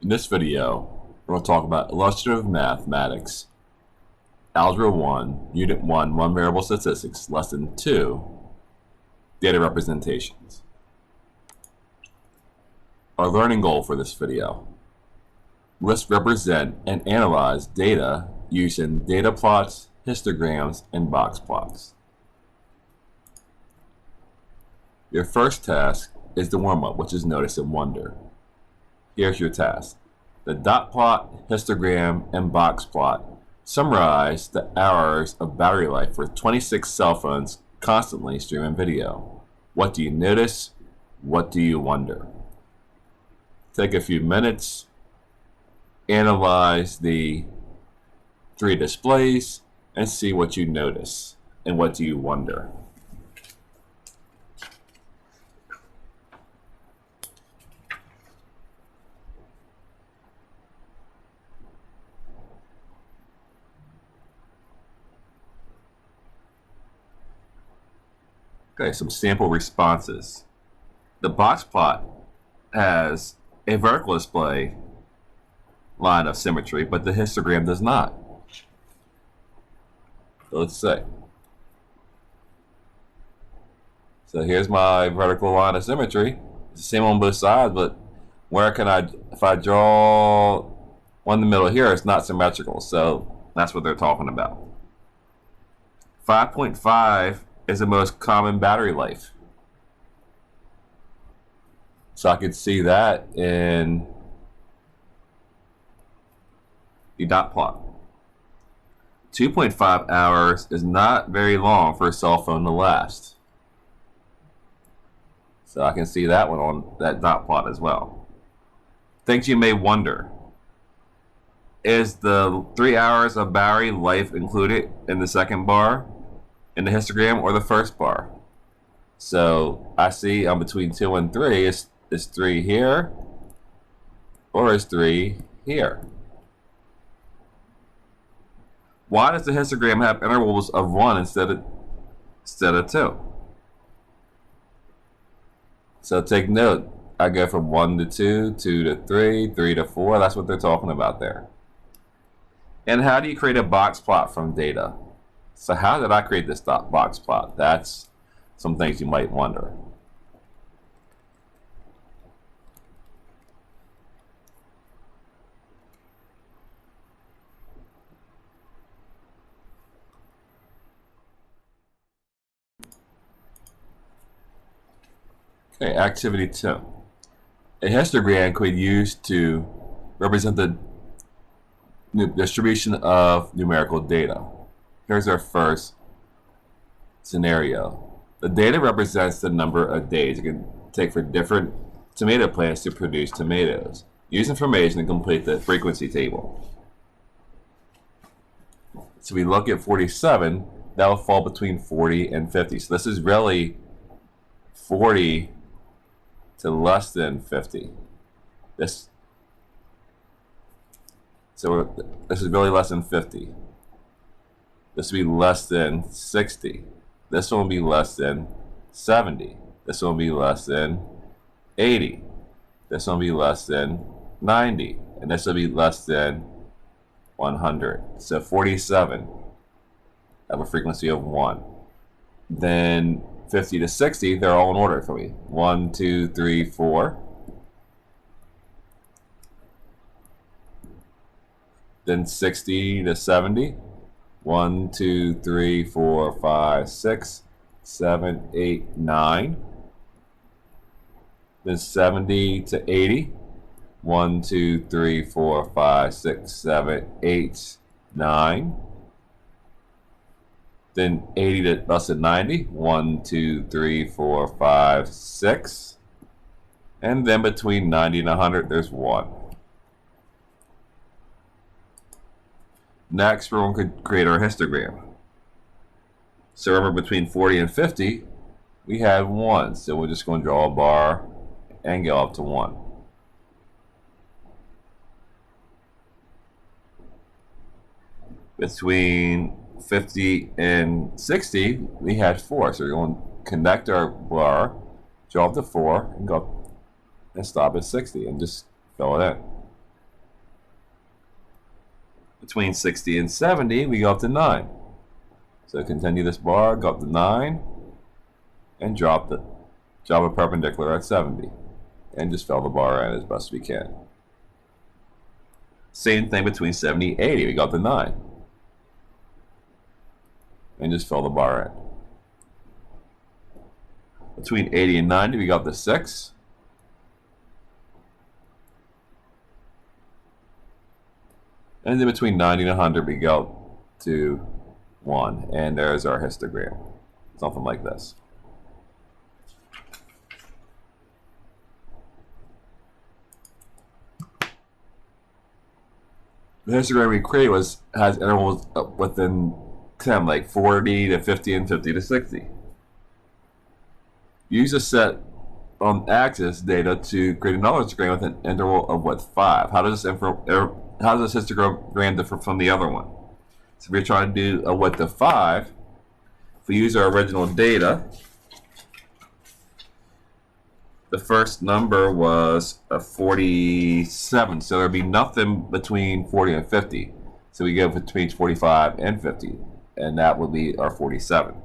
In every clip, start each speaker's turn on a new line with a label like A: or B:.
A: In this video, we're going to talk about illustrative mathematics, Algebra 1, Unit 1, one variable statistics, Lesson 2, data representations. Our learning goal for this video: let's represent and analyze data using data plots, histograms, and box plots. Your first task is the warm-up, which is notice and wonder. Here's your task. The dot plot, histogram, and box plot summarize the hours of battery life for 26 cell phones constantly streaming video. What do you notice? What do you wonder? Take a few minutes, analyze the three displays, and see what you notice and what do you wonder. Okay, some sample responses. The box plot has a vertical display line of symmetry, but the histogram does not. So let's see. So here's my vertical line of symmetry. It's the same on both sides, but where can if I draw one in the middle here, it's not symmetrical. So that's what they're talking about. 5.5 is the most common battery life. So I could see that in the dot plot. 2.5 hours is not very long for a cell phone to last. So I can see that one on that dot plot as well. Things you may wonder: is the 3 hours of battery life included in the second bar in the histogram or the first bar? So I see I'm between 2 and 3. Is 3 here or is 3 here? Why does the histogram have intervals of 1 instead of 2? So take note, I go from 1 to 2, 2 to 3, 3 to 4. That's what they're talking about there. And how do you create a box plot from data? So how did I create this box plot? That's some things you might wonder. Okay, activity 2. A histogram could be used to represent the distribution of numerical data. Here's our first scenario. The data represents the number of days it can take for different tomato plants to produce tomatoes. Use information to complete the frequency table. So we look at 47, that will fall between 40 and 50. So this is really 40 to less than 50. This is really less than 50. This will be less than 60. This one will be less than 70. This one will be less than 80. This one will be less than 90. And this will be less than 100. So 47 have a frequency of 1. Then 50 to 60, they're all in order for me. 1, 2, 3, 4. Then 60 to 70. 1, 2, 3, 4, 5, 6, 7, 8, 9. Then 70 to 80. 1, 2, 3, 4, 5, 6, 7, 8, 9. Then 80 to less than 90. 1, 2, 3, 4, 5, 6. And then between 90 and 100, there's 1. Next, we're going to create our histogram. So remember, between 40 and 50, we had 1. So we're just going to draw a bar and go up to 1. Between 50 and 60, we had 4. So we're going to connect our bar, draw up to 4, and go up and stop at 60, and just fill it in. Between 60 and 70, we go up to 9. So continue this bar, go up to 9, and drop a perpendicular at 70. And just fill the bar in as best we can. Same thing between 70 and 80, we go up to 9. And just fill the bar in. Between 80 and 90, we go up to 6. And then between 90 and 100, we go to 1. And there's our histogram. Something like this. The histogram we created has intervals within 10, like 40 to 50 and 50 to 60. Use a set on axis data to create another histogram with an interval of width 5. How does this histogram differ from the other one? So if you're trying to do a width of 5, if we use our original data, the first number was a 47, so there'd be nothing between 40 and 50. So we go between 45 and 50, and that would be our 47.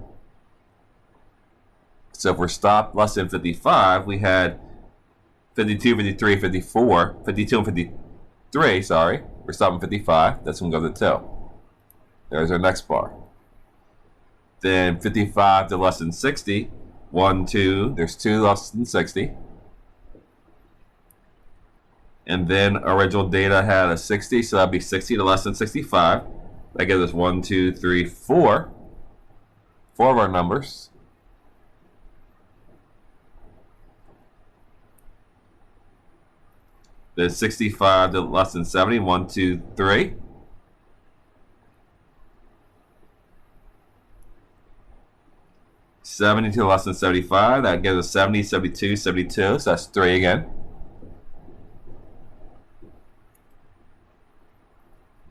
A: So if we're stopped less than 55, we had 52, 53, 54, 52 and 53, sorry. We're stopping 55, that's when we go to 2. There's our next bar. Then 55 to less than 60, 1, 2, there's 2 less than 60. And then original data had a 60, so that'd be 60 to less than 65. That gives us 1, 2, 3, 4. 4 of our numbers. Then 65 to less than 70, 1, 2, 3. $70 to less than 75, that gives us 70, 72, 72, so that's 3 again.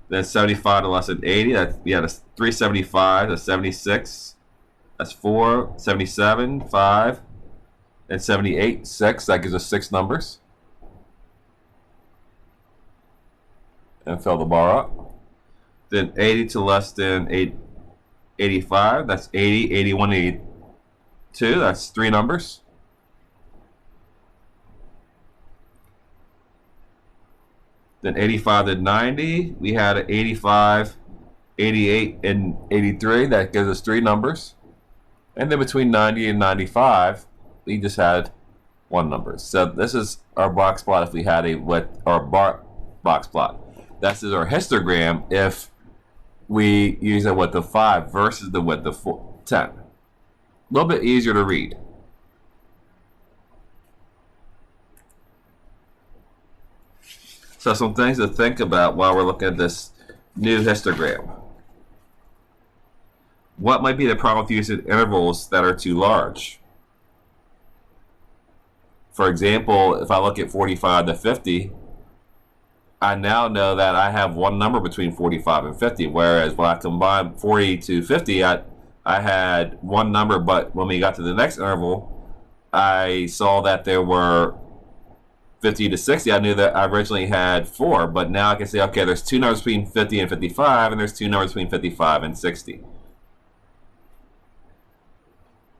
A: Then 75 to less than 80, we had a 375 to 76, that's 4, 77, 5, and 78, 6, that gives us 6 numbers. And fill the bar up. Then 80 to less than 85, that's 80, 81, 82, that's 3 numbers. Then 85 to 90, we had an 85, 88, and 83, that gives us 3 numbers. And then between 90 and 95, we just had 1 number. So this is our box plot if we had a width, or bar box plot. This is our histogram if we use a width of 5 versus the width of 10. A little bit easier to read. So some things to think about while we're looking at this new histogram. What might be the problem with using intervals that are too large? For example, if I look at 45 to 50, I now know that I have 1 number between 45 and 50, whereas when I combined 40 to 50, I had 1 number, but when we got to the next interval, I saw that there were 50 to 60. I knew that I originally had 4, but now I can say, okay, there's 2 numbers between 50 and 55, and there's 2 numbers between 55 and 60.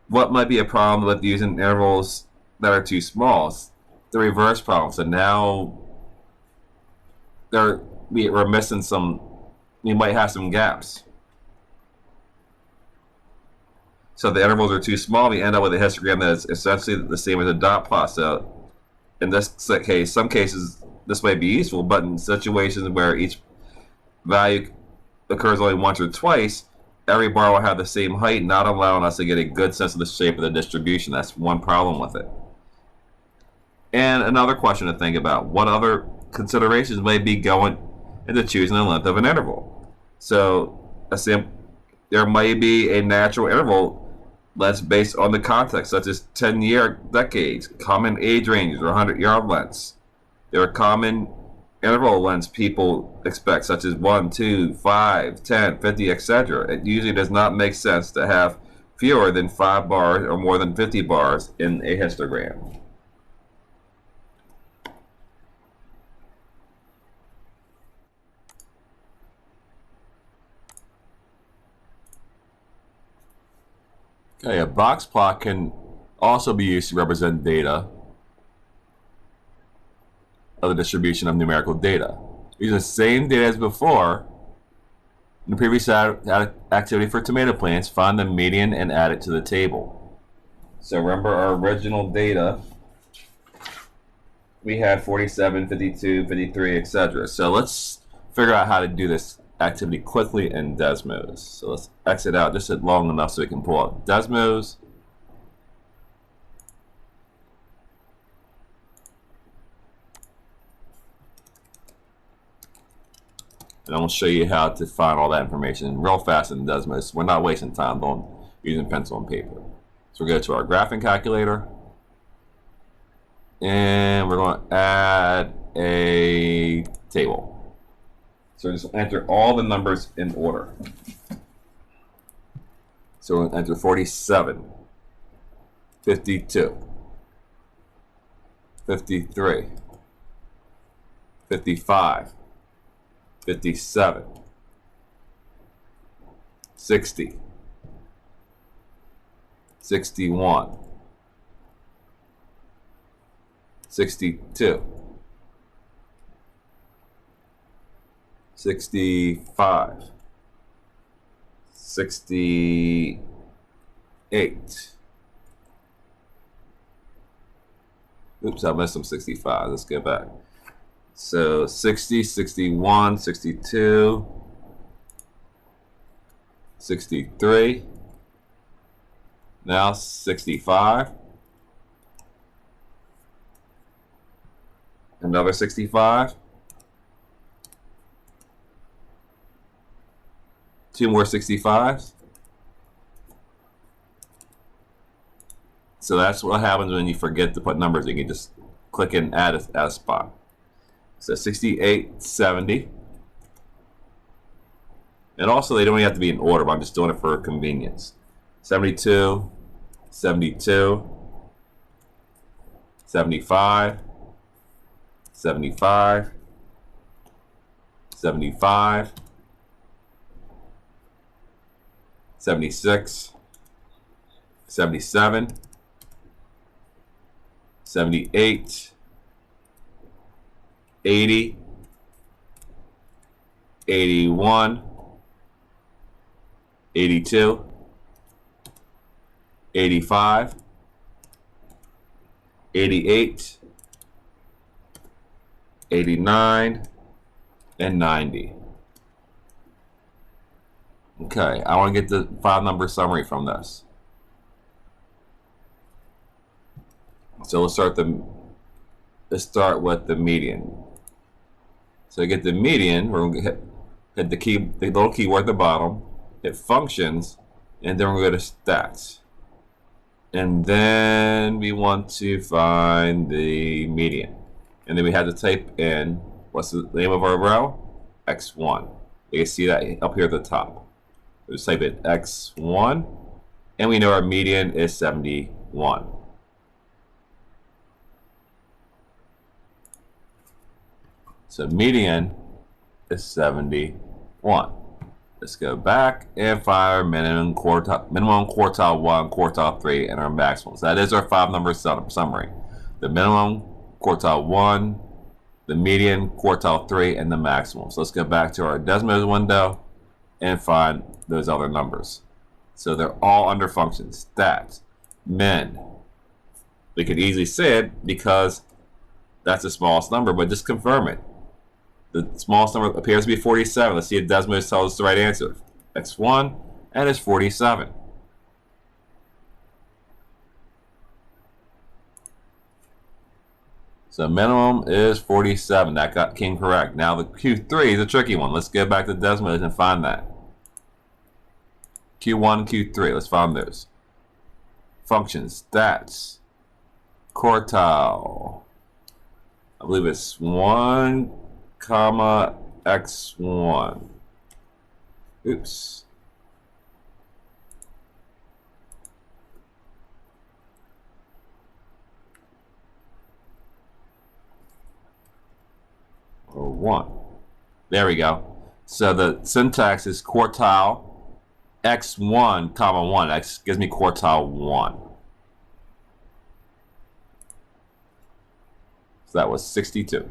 A: What might be a problem with using intervals that are too small? It's the reverse problem. So now we're missing we might have some gaps. So the intervals are too small, we end up with a histogram that is essentially the same as a dot plot. So in this case, some cases this might be useful, but in situations where each value occurs only once or twice, every bar will have the same height, not allowing us to get a good sense of the shape of the distribution. That's one problem with it. And another question to think about, what other considerations may be going into choosing the length of an interval? So there may be a natural interval lengths based on the context, such as 10-year decades, common age ranges, or 100-yard lengths. There are common interval lengths people expect, such as 1, 2, 5, 10, 50, etc. It usually does not make sense to have fewer than 5 bars or more than 50 bars in a histogram. Okay, a box plot can also be used to represent data of the distribution of numerical data. Using the same data as before, in the previous activity for tomato plants, find the median and add it to the table. So remember our original data, we had 47, 52, 53, etc. So let's figure out how to do this activity quickly in Desmos. So let's exit out just long enough so we can pull up Desmos. And I'm going to show you how to find all that information real fast in Desmos. We're not wasting time using pencil and paper. So we'll go to our graphing calculator. And we're going to add a table. So just enter all the numbers in order. So we'll enter 47, 52, 53, 55, 57, 60, 61, 62, 65, 68. Oops, I missed some 65. Let's go back. So 60, 61, 62, 63, now 65, another 65, two more 65s. So that's what happens when you forget to put numbers. You can just click and add a spot. So 68, 70. And also they don't even have to be in order, but I'm just doing it for convenience. 72, 72, 75, 75, 75, 76, 77, 78, 80, 81, 82, 85, 88, 89, and 90. Okay, I want to get the 5-number summary from this. So let's start with the median. So to get the median, we're going to hit the little keyword at the bottom, hit functions, and then we're going to go to stats. And then we want to find the median. And then we have to type in, what's the name of our row? X1. You can see that up here at the top. We just type in X1, and we know our median is 71. So median is 71. Let's go back and find our minimum quartile 1, quartile 3, and our maximums. That is our 5-number summary. The minimum, quartile 1, the median, quartile 3, and the maximum. So let's go back to our Desmos window and find those other numbers. So they're all under functions. Stats, min. We could easily say it because that's the smallest number, but just confirm it. The smallest number appears to be 47. Let's see if Desmos tells us the right answer. X1, and it's 47. So minimum is 47. That came correct. Now the Q3 is a tricky one. Let's go back to Desmos and find that. Q1, Q3. Let's find those. Functions, stats, quartile. I believe it's 1, comma X1. Oops. Or 1. There we go. So the syntax is quartile x1 comma 1. That gives me quartile 1. So that was 62.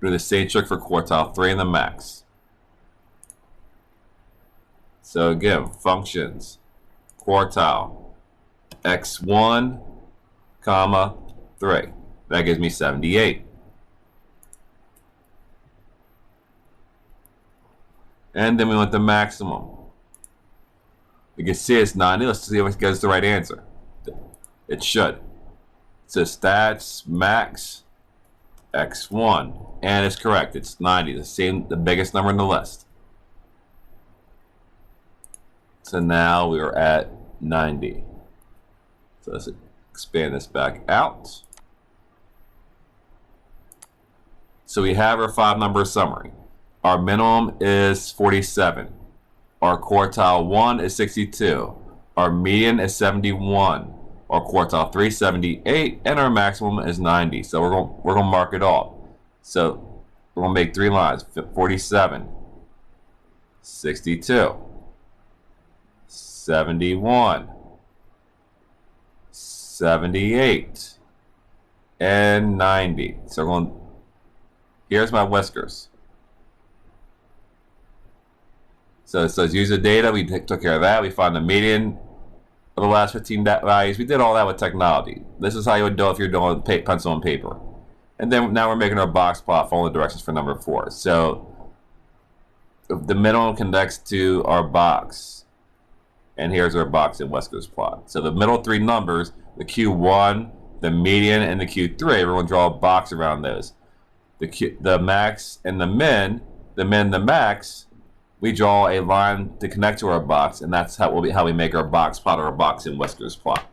A: Do the same trick for quartile 3 and the max. So again, functions, quartile, x1 comma 3. That gives me 78. And then we want the maximum. You can see it's 90. Let's see if it gets the right answer. It should. It says stats max x1. And it's correct. It's 90. The biggest number in the list. So now we are at 90. So let's expand this back out. So we have our 5-number summary. Our minimum is 47. Our quartile 1 is 62. Our median is 71. Our quartile 3 is 78, and our maximum is 90. So we're gonna mark it off. So we're gonna make 3 lines: 47, 62, 71, 78, and 90. So we're going. Here's my whiskers. So it says use the data. We took care of that. We found the median of the last 15 values. We did all that with technology. This is how you would do it if you're doing pencil and paper. And then now we're making our box plot following the directions for number 4. So the minimum connects to our box. And here's our box and whiskers plot. So the middle 3 numbers, the Q1, the median, and the Q3, we're going to draw a box around those. The max and the min, the max, we draw a line to connect to our box, and that's how we make our box plot or our box and whiskers plot.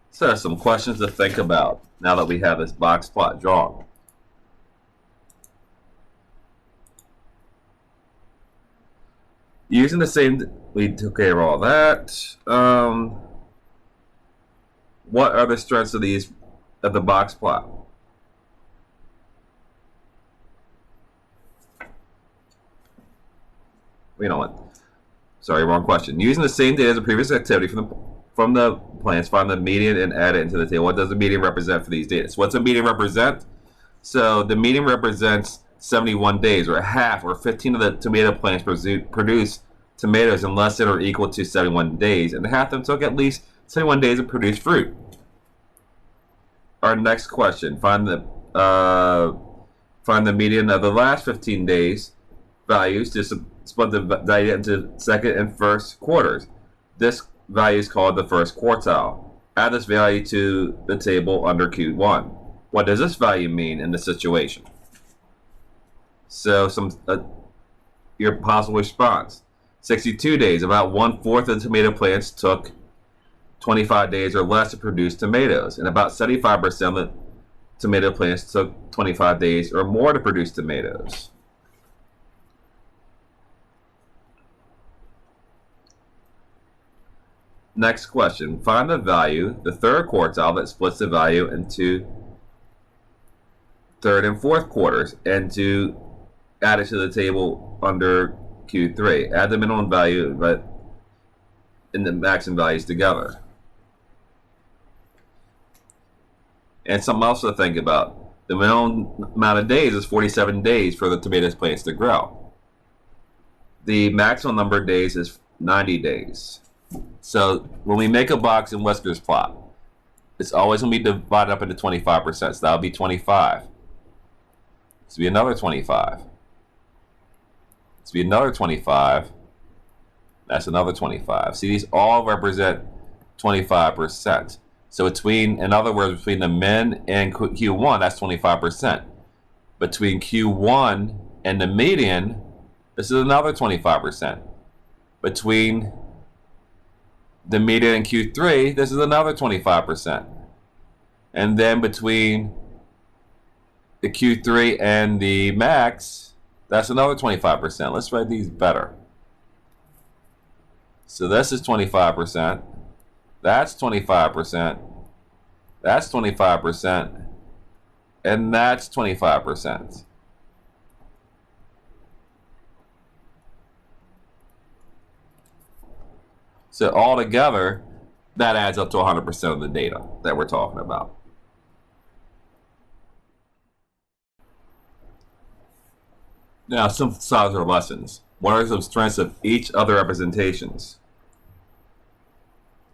A: So some questions to think about now that we have this box plot drawn. Using the same, we took care of all that. What are the strengths of the box plot? We know what. Sorry, wrong question. Using the same data as the previous activity from the plans, find the median and add it into the table. What does the median represent for these data? So what's the median represent? So the median represents 71 days, or half, or 15 of the tomato plants produce tomatoes in less than or equal to 71 days, and half of them took at least 71 days to produce fruit. Our next question: find the median of the last 15 days values to split the data into second and first quarters. This value is called the first quartile. Add this value to the table under Q1. What does this value mean in this situation? So your possible response: 62 days. About 1/4 of the tomato plants took 25 days or less to produce tomatoes, and about 75% of the tomato plants took 25 days or more to produce tomatoes. Next question: find the value, the third quartile, that splits the value into third and fourth quarters, and to add it to the table under Q3. Add the minimum value and the maximum values together. And something else to think about: the minimum amount of days is 47 days for the tomato plants to grow. The maximum number of days is 90 days. So when we make a box and whiskers plot, it's always going to be divided up into 25%. So that'll be 25. This will be another 25. This will be another 25. That's another 25. See, these all represent 25%. So in other words, between the min and Q1, that's 25%. Between Q1 and the median, this is another 25%. Between the median and Q3, this is another 25%. And then between the Q3 and the max, that's another 25%. Let's write these better. So this is 25%. That's 25%. That's 25%. And that's 25%. So altogether, that adds up to 100% of the data that we're talking about. Now, synthesize our lessons. What are some strengths of each of the representations?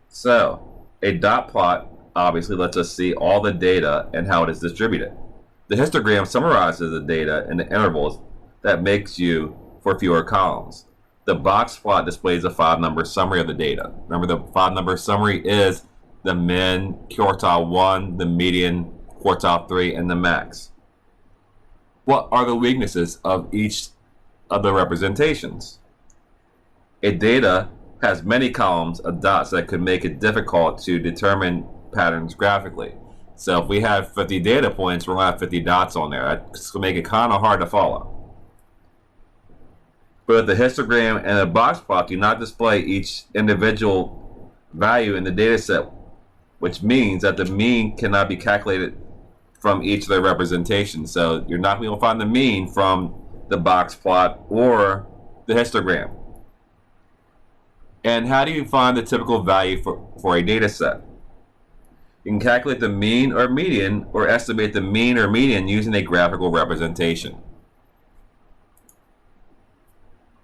A: So, a dot plot obviously lets us see all the data and how it is distributed. The histogram summarizes the data in the intervals that makes you for fewer columns. The box plot displays a 5-number summary of the data. Remember, the 5-number summary is the min, quartile 1, the median, quartile 3, and the max. What are the weaknesses of each of the representations? A data has many columns of dots that could make it difficult to determine patterns graphically. So if we have 50 data points, we're going to have 50 dots on there. That's going to make it kind of hard to follow. Both the histogram and the box plot do not display each individual value in the data set, which means that the mean cannot be calculated from each of the representations. So you're not going to find the mean from the box plot or the histogram. And how do you find the typical value for a data set? You can calculate the mean or median or estimate the mean or median using a graphical representation.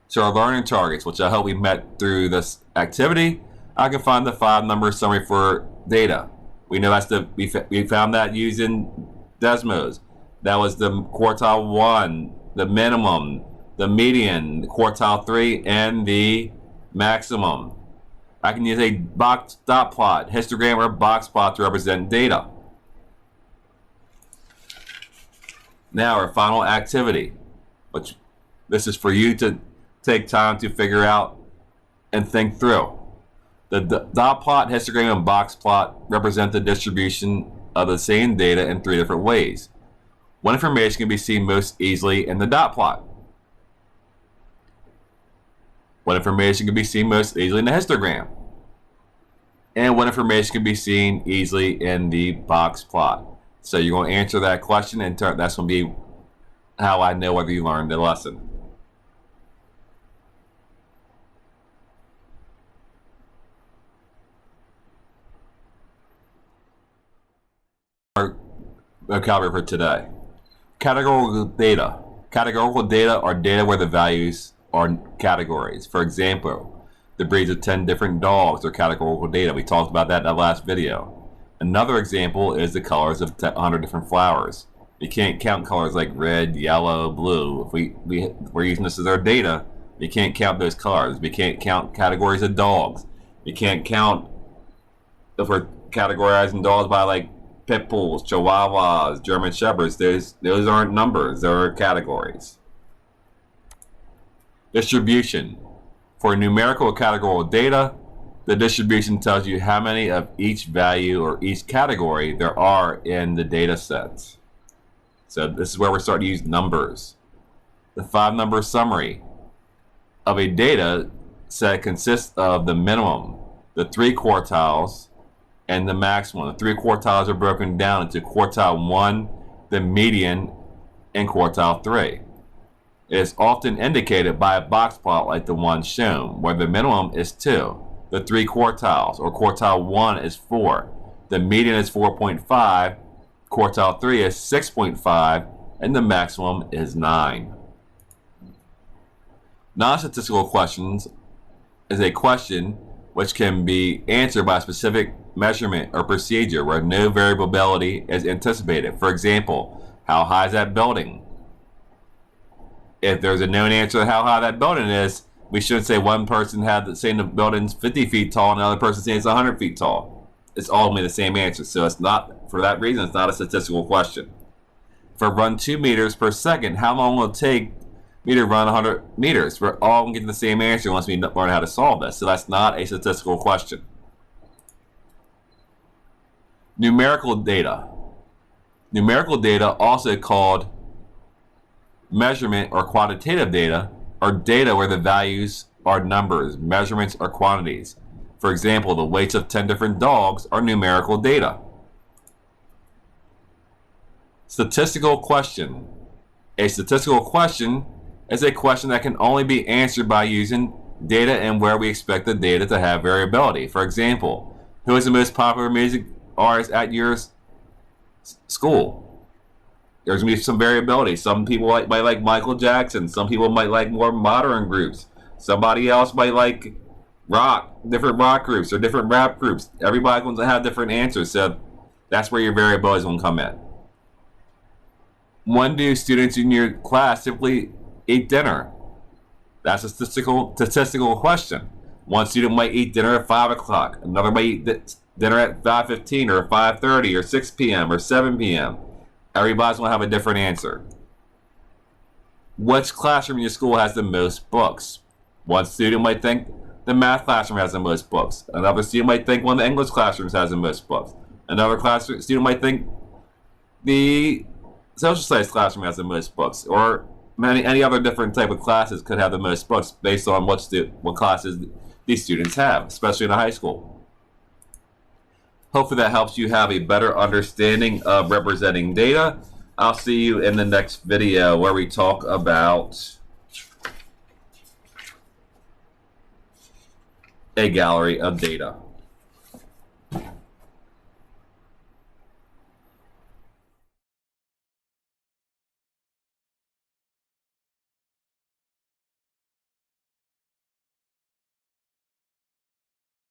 A: So our learning targets, which I hope we met through this activity, I can find the 5-number summary for data. We know that's we found that using Desmos. That was the quartile 1, the minimum, the median, the quartile 3, and the maximum. I can use a box dot plot, histogram, or box plot to represent data. Now our final activity, which this is for you to take time to figure out and think through. The dot plot, histogram, and box plot represent the distribution of the same data in 3 different ways. What information can be seen most easily in the dot plot? What information can be seen most easily in the histogram? And what information can be seen easily in the box plot? So you're going to answer that question, and that's going to be how I know whether you learned the lesson. Our vocabulary for today. Categorical data. Categorical data are data where the values are categories. For example, the breeds of 10 different dogs are categorical data. We talked about that in the last video. Another example is the colors of 100 different flowers. You can't count colors like red, yellow, blue. If we're using this as our data, we can't count those colors. We can't count categories of dogs. We can't count if we're categorizing dogs by like pit bulls, chihuahuas, German shepherds. Those aren't numbers, they're categories. Distribution. For numerical categorical data, the distribution tells you how many of each value or each category there are in the data set. So this is where we're starting to use numbers. The 5-number summary of a data set consists of the minimum, the 3 quartiles, and the maximum. The 3 quartiles are broken down into quartile 1, the median, and quartile 3. It is often indicated by a box plot like the one shown, where the minimum is 2, the 3 quartiles, or quartile 1 is 4, the median is 4.5, quartile 3 is 6.5, and the maximum is 9. Non-statistical questions is a question which can be answered by a specific measurement or procedure where no variability is anticipated. For example, how high is that building? If there's a known answer to how high that building is, we shouldn't say one person had saying the building's 50 feet tall and another person saying it's 100 feet tall. It's ultimately the same answer. So it's not, for that reason, it's not a statistical question. For run 2 meters per second, how long will it take me to run 100 meters? We're all going to get the same answer once we learn how to solve this. So that's not a statistical question. Numerical data. Numerical data, also called measurement or quantitative data, are data where the values are numbers, measurements, or quantities. For example, the weights of 10 different dogs are numerical data. Statistical question. A statistical question is a question that can only be answered by using data and where we expect the data to have variability. For example, who is the most popular music artist at your school? There's going to be some variability. Some people might like Michael Jackson. Some people might like more modern groups. Somebody else might like different rock groups or different rap groups. Everybody's going to have different answers. So that's where your variability is going to come in. When do students in your class simply eat dinner? That's a statistical question. One student might eat dinner at 5 o'clock. Another might eat dinner at 5:15 or 5:30 or 6 p.m. or 7 p.m. Everybody's going to have a different answer. Which classroom in your school has the most books? One student might think the math classroom has the most books. Another student might think one of the English classrooms has the most books. Another student might think the social studies classroom has the most books, or any other different type of classes could have the most books based on what classes these students have, especially in a high school. Hopefully that helps you have a better understanding of representing data. I'll see you in the next video where we talk about a gallery of data.